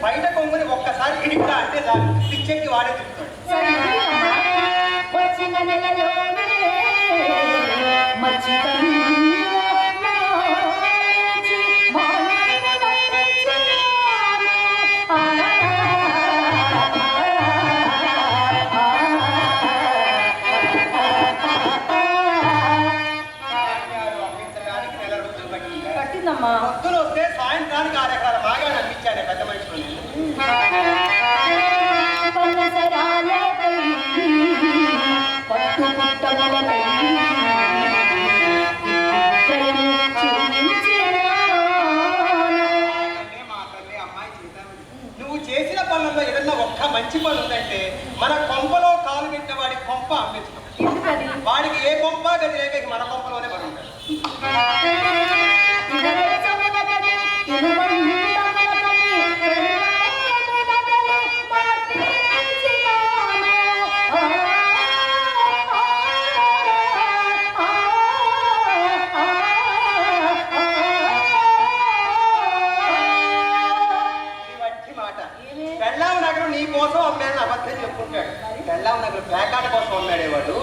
బయట కొంగుని ఒక్కసారి ఇడిగా అంటే చాలు పిచ్చెక్కి వాడే తిరుగుతాడు. పొద్దున వస్తే సాయంత్రానికి 6 ఎకరాల బాగా అనిపించాను పెద్ద మనుషులు. నువ్వు చేసిన పనుల్లో ఏదన్నా ఒక్క మంచి పని ఉందంటే మన కొంపలో కాలు పెట్టిన వాడి కొంప అమ్మించడం. వాడికి ఏ కొంప గది లేక మన కొంపలోనే పని ఉంటాడు. బెల్లాం నగరం నీ కోసం అమ్మాను అబద్ధం చెప్పుకుంటాడు. బెల్లాం నగరం ప్లాకార్డ్ కోసం అమ్మాడేవాడు.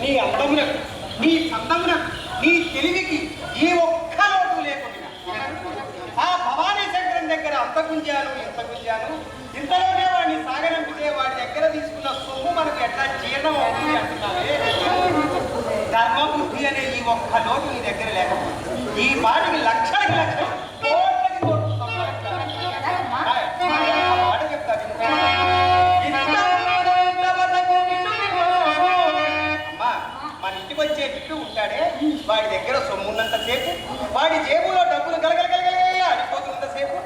నీ అందమునకు, నీ చందమునకు, నీ తెలివికి ఈ ఒక్క లోటు లేకుండా ఆ భవానీ శంకరం దగ్గర అంత గుంజాను ఇంత గుంజాను, ఇంతలోనే వాడిని సాగనంపితే వాడి దగ్గర తీసుకున్న సొమ్ము మనకు ఎట్లా జీర్ణం అవుతుంది అంటున్నావే. ధర్మబుద్ధి అనే ఈ ఒక్క లోటు నీ దగ్గర లేకపోతే ఈ వాడికి లక్షలకి లక్షలు కోట్లకి కోట్లు మాట చెప్తాను. మన ఇంటికి వచ్చే బిడ్డు ఉంటాడే వాడి దగ్గర సొమ్మున్నంత సేపు, వాడి జేబులో డబ్బులు గలగలగలగలగా ఆడిపోతున్నంత సేపు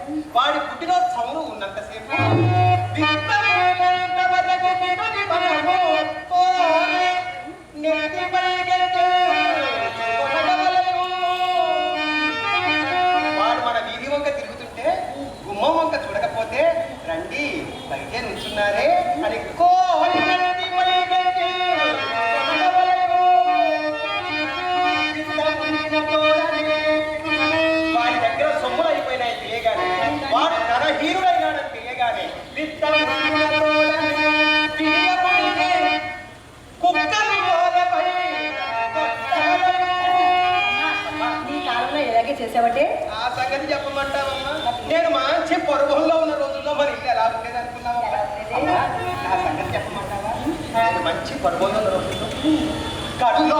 చేసావటే? ఆ సంగతి చెప్పమంటావమ్మా. నేను మంచి పొరుగుల్లో ఉన్న రోజుల్లో మరి ఇల్లు ఎలా ఉండేది అనుకున్నావు? ఆ సంగతి చెప్పమంటావా? నేను మంచి పొరుగుల్లో ఉన్న రోజుల్లో కడులో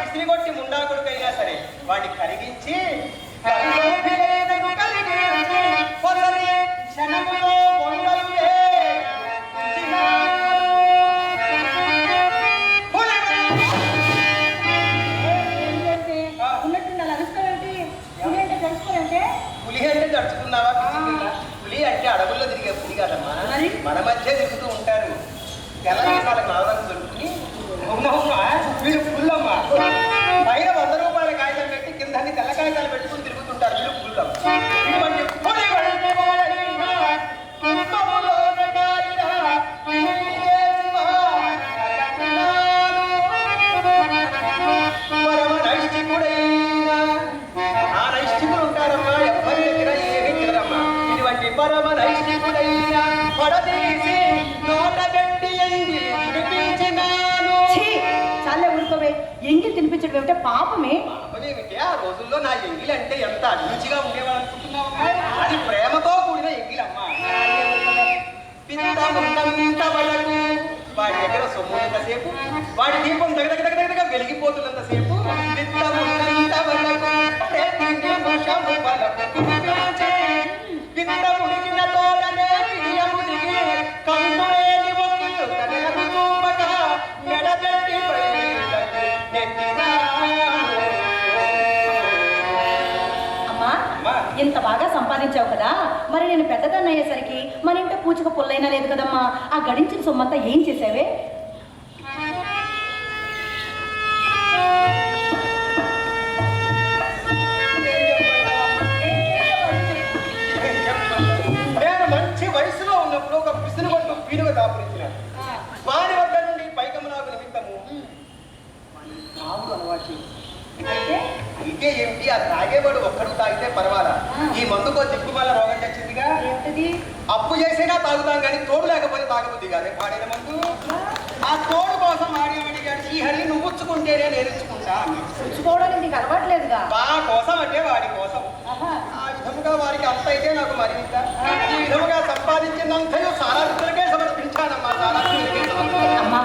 ఇస్త్రీ కొట్టి ముండా కొడుకైనా సరే వాడిని కరిగించి క్షణములో పులి అంటే తడుచుకున్నావా? పులి అంటే అడవుల్లో తిరిగే పులి కాదమ్మా, మన మధ్య తిరుగుతూ ఉంటారు. తెల్ల మీసాలకు నవరంగు దొరుకుని వీళ్ళు పుల్లమ్మా. పైన 100 రూపాయల కాగితం పెట్టి కింద తెల్ల కాగితాలు పెట్టుకుని తిరుగుతుంటారు. వీళ్ళు పుల్లమ్మ. ఇటువంటి పులి పరమ నైష్ఠికుడైనా ఆ నైష్ఠికులు ఉంటారమ్మా, ఎవరి దగ్గర ఏమీ తిరగమ్మా. ఇటువంటి పరమ నైష్ఠికుడైన పడదీసి నోట గట్టి ఎంగి తినిపించినాను. చాలే ఊరుకోవే. ఎంగిల్ తినిపించడం ఏమిటో పాపమే. పాపమేమిటి? ఆ రోజుల్లో నా ఎంగిల్ అంటే ఎంత అభిరుచిగా ఉండేవాడు అనుకుంటున్నావు? అది ప్రేమతో కూడిన ఎంగిలమ్మా. పిత్తమున్నంత వరకు వాడి దగ్గర సొమ్మున్నంతసేపు, వాడి దీపం దగ్గర వెలిగిపోతున్నంతసేపు, పిత్తమున్నంత వరకు ప్రతి నిమిషము బలపు పిత్తముడికిన తోడనే పిడియము దిగి కంటులేని ఒక్కిలు తనకు చూపక మెడబెట్టి అమ్మా, ఇంత బాగా సంపాదించావు కదా, మరి నేను పెద్దదాన్ని అయ్యేసరికి మన ఇంట్లో పూచక పుల్లైనా లేదు కదమ్మా. ఆ గడించిన సొమ్మంతా ఏం చేసావే? నేను మంచి వయసులో ఉన్నప్పుడు ఒక పిసినుగొట్టు పీనుగా దాపురించినాను. వారి వద్ద నుండి పైకమునాకు నిమిత్తము తాగుడు అలవాటు. అయితే ఏమిటి, ఆ తాగేవాడు ఒక్కడు తాగితే పర్వాలా, ఈ మందుకో దిక్కుమల్ల రోగం తెచ్చిందిగా. అప్పు చేసినా తాగుతాం కానీ తోడు లేకపోతే తాగబుద్ది కాదే పాడిన మందు. ఆ తోడు కోసం ఆడేవాడిగాడు, ఈ హరి నువ్వు ఉచ్చుకుంటేనే నేను ఇచ్చుకుంటా. ఉచ్చుకోవడానికి నీకు అలవాట్లేదుగా. బా కోసం అంటే వాడి కోసం. ఆ విధముగా వారికి అంత అయితే నాకు మరింత. ఈ విధముగా సంపాదించినంతయో సారాధికులకే సమర్పించానమ్మా. అమ్మా,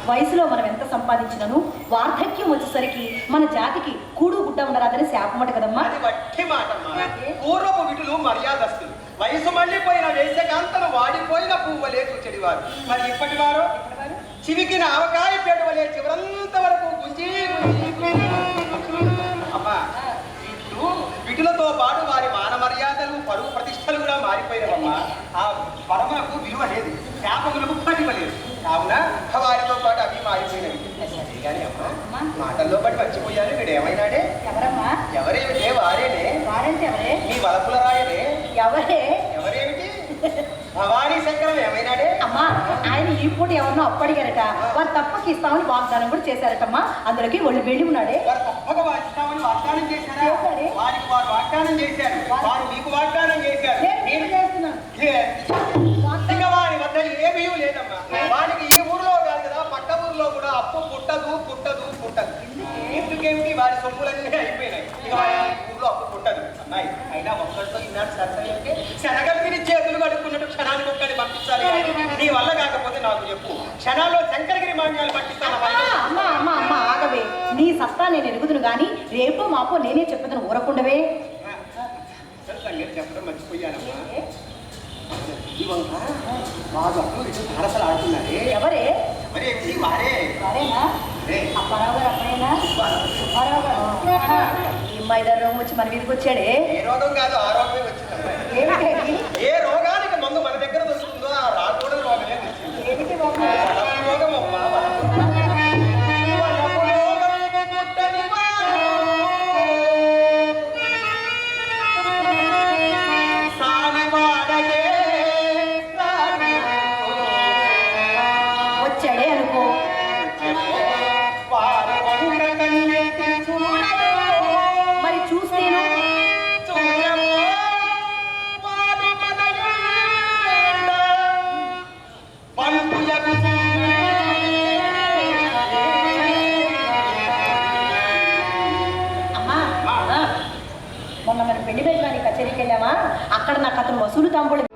వయసులో మనం ఎంత సంపాదించినను వార్ధక్యం వచ్చేసరికి మన జాతికి కూడు గుడ్డ ఉండరాదని శాపమట కదమ్మా. అది వట్టి మాటమ్మా. పూర్వపు విటులు మర్యాదస్తులు, వయసు మళ్ళీపోయిన వేసకాంతను వాడిపోయిన పువ్వులే చూచెడివారు. మరి ఇప్పటి వారు చివికిన ఆవకాయ పేడువలే చివరంత వరకు గుంజి అమ్మా. వీటిలతో పాటు వారి మాన మర్యాదలు, పరుగు ప్రతిష్టలు కూడా మారిపోయినవమ్మా. ఆ పరమకు విలువ లేదు, శాపములకు పటిమ లేదు. కావున వారితో పాటు అవి మారిపోయినవి. కానీ అమ్మా, మాటల్లో బట్టి మర్చిపోయాను. వీడు ఏమైనాడే? ఎవరమ్మా? ఎవరేమిటే? వారేనే. వారంటే ఎవరే? నీ వలపుల రాయనే. ఎవరే? ఎవరేమిటి? భవానీ శంకరం ఏమైనాడే? అమ్మా, ఆయన ఈ పూట ఎవరినో అప్పడిగారట. వారు తప్పక ఇస్తామని వాగ్దానం కూడా చేశారటమ్మా. అందులోకి ఒళ్ళు వెళ్ళి ఉన్నాడే. వారు తప్పక ఇస్తామని వాగ్దానం చేశారా? వారికి వారు వాగ్దానం చేశారు, వారు మీకు వాగ్దానం చేశారు. నేను చేస్తున్నాను. ఇక వారి వద్ద ఏమీ లేదమ్మా. వారికి ఈ ఊర్లో కాదు కదా, పక్క ఊర్లో కూడా అప్పు పుట్టదు పుట్టదు పుట్టదు. ఎందుకేమిటి? వారి సొమ్ములన్నీ అయిపోయినాయి. ఇక వారి ఊర్లో అప్పు పుట్టదు. అమ్మాయి అయినా ఒక్కడితో ఇన్నాడు సరసంటే శనగలిని చేతులు కడుక్కున్నట్టు క్షణానికి ఒక్కడిని పంపించాలి. నీ వల్ల కాకపోతే నాకు చెప్పు, క్షణాల్లో శంకరగిరి మాన్యాలు పంపిస్తాను. అమ్మా అమ్మా అమ్మా, ఆగవే. నీ సత్తా నేను ఎరుగుదును గాని రేపో మాపో నేనే చెప్పేదని ఊరకుండవే. సంగతి చెప్పడం మర్చిపోయానమ్మా. బాగా సరసలు ఆడుతున్నారే. ఎవరే? ఎవరేమిటి? వారే. వారేనా? అప్పారావు గారు అప్పుడేనా? అప్పారావు గారు ఈ మైదాన రోగం వచ్చి మన మీదకి వచ్చాడే. ఏ రోగం కాదు, ఆ రోగమే వచ్చింది. ఏమిటి? ఏ రోగానికి మందు మన దగ్గర దొరుకుతుందో ఆ రాకూడదు రోగమే వచ్చింది. ఏమిటి రోగం? రోగం అమ్మా. వచ్చాడే అనుకో. మరి చూస్తేను కచేరీకి వెళ్ళామా, అక్కడ నాకు అతను వసూలు తాంబూలం